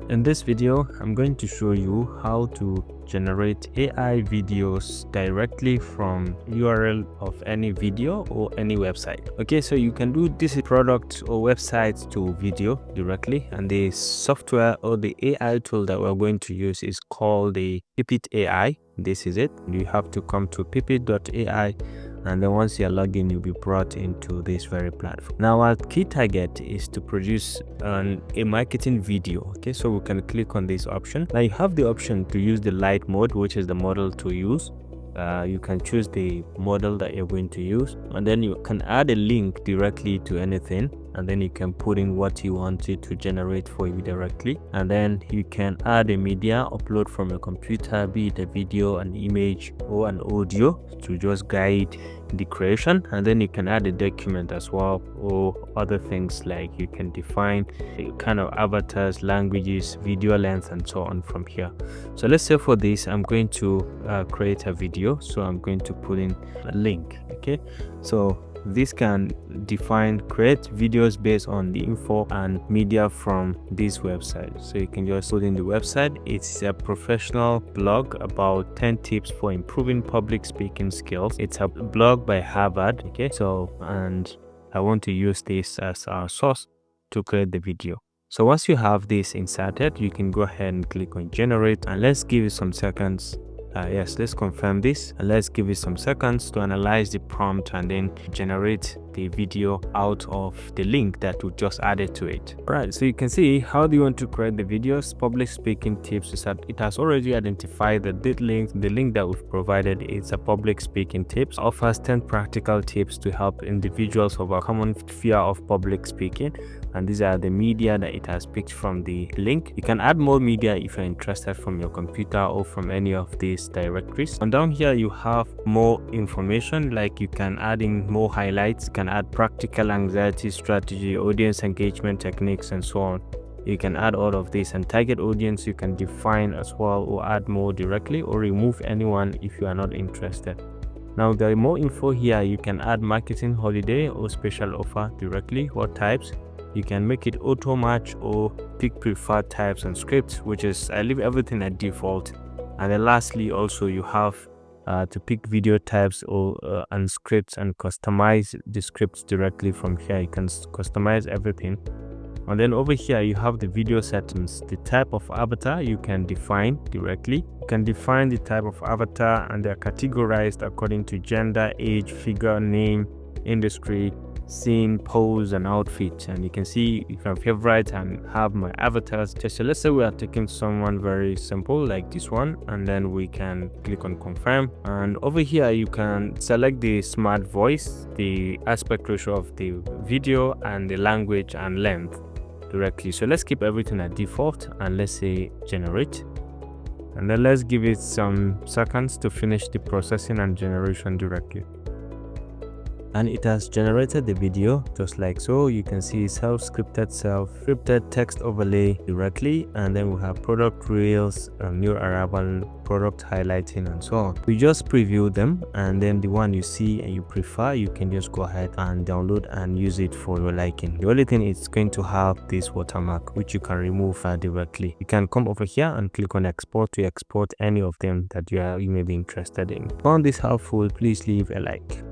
In this video, I'm going to show you how to generate AI videos directly from URL of any video or any website. Okay, so you can do this product or website to video directly, and the software or the AI tool that we're going to use is called the Pippit AI. This is it. You have to come to pippit.ai, and then once you're logged in, you'll be brought into this very platform. Now our key target is to produce a marketing video. Okay, so we can click on this option. Now you have the option to use the light mode, which is the model to use. You can choose the model that you're going to use, and then you can add a link directly to anything, and then you can put in what you want it to generate for you directly. And then you can add a media, upload from your computer, be it a video, an image, or an audio, to just guide the creation. And then you can add a document as well, or other things like you can define kind of avatars, languages, video length, and so on from here. So let's say for this, I'm going to create a video, so I'm going to put in a link. Okay, so this can create videos based on the info and media from this website. So you can just put in the website. It's a professional blog about 10 tips for improving public speaking skills. It's a blog by Harvard. Okay, so and I want to use this as our source to create the video. So once you have this inserted, you can go ahead and click on generate, and let's give it some seconds. Yes, let's confirm this, and let's give it some seconds to analyze the prompt and then generate the video out of the link that we just added to it. Right, so you can see how do you want to create the videos. Public speaking tips is that it has already identified that the link that we've provided is a public speaking tips, offers 10 practical tips to help individuals overcome fear of public speaking, and these are the media that it has picked from the link. You can add more media if you're interested from your computer or from any of these directories. And down here you have more information, like you can add in more highlights, you can add practical anxiety strategy, audience engagement techniques, and so on. You can add all of this, and target audience you can define as well, or add more directly, or remove anyone if you are not interested. Now there are more info here. You can add marketing holiday or special offer directly. What types? You can make it auto match or pick preferred types and scripts, which is I leave everything at default. And then lastly, also you have to pick video types or and scripts, and customize the scripts directly from here. You can customize everything. And then over here you have the video settings. The type of avatar you can define directly. You can define the type of avatar, and they're categorized according to gender, age, figure, name, industry, scene, pose, and outfit. And you can see you can favorite and have my avatars. So let's say we are taking someone very simple like this one, and then we can click on confirm, and over here you can select the smart voice, the aspect ratio of the video, and the language and length directly. So let's keep everything at default, and let's say generate, and then let's give it some seconds to finish the processing and generation directly. And it has generated the video just like so. You can see self-scripted text overlay directly, and then we have product reels, new arrival, product highlighting, and so on. We just preview them, and then the one you see and you prefer, you can just go ahead and download and use it for your liking. The only thing is going to have this watermark, which you can remove directly. You can come over here and click on export to export any of them that you may be interested in. If you found this helpful, please leave a like.